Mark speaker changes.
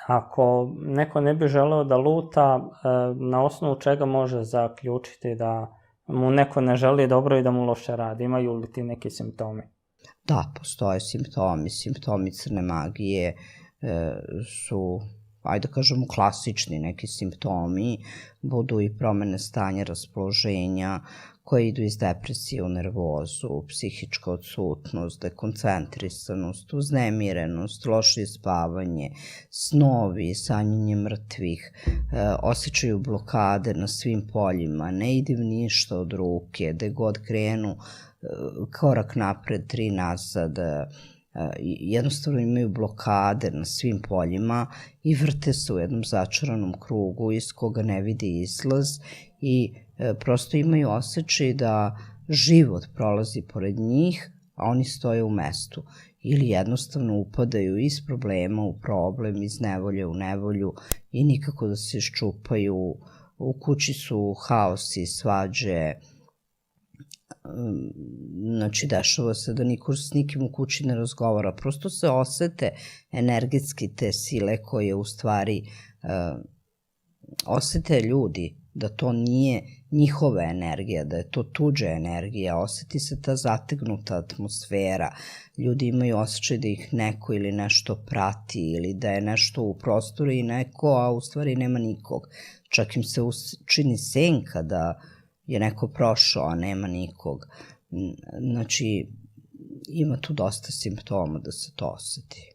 Speaker 1: Ako neko ne bi želeo da luta, na osnovu čega može zaključiti da mu neko ne želi dobro i da mu loše radi? Imaju li ti neki simptomi?
Speaker 2: Da, postoje simptomi. Simptomi crne magije su, ajde da kažemo, klasični neki simptomi. Budu i promene stanja raspoloženja koje idu iz depresije u nervozu, psihička odsutnost, dekoncentrisanost, uznemirenost, loše spavanje, snovi, sanjanje mrtvih, osjećaju blokade na svim poljima, ne ide im ništa od ruke, gde god krenu, korak napred, 3 nazad, jednostavno imaju blokade na svim poljima i vrte se u jednom začaranom krugu iz koga ne vidi izlaz i prosto imaju osjećaj da život prolazi pored njih, a oni stoje u mestu ili jednostavno upadaju iz problema u problem, iz nevolje u nevolju i nikako da se iščupaju. U kući su haosi, svađe, znači dešava se da niko s nikim u kući ne razgovara, prosto se osete energetski te sile koje u stvari osete ljudi da to nije njihova energija, da je to tuđa energija, oseti se ta zategnuta atmosfera, ljudi imaju osjećaj da ih neko ili nešto prati ili da je nešto u prostoru i neko, a u stvari nema nikog. Čak im se čini senka da je neko prošao, a nema nikog. Znači, ima tu dosta simptoma da se to oseti.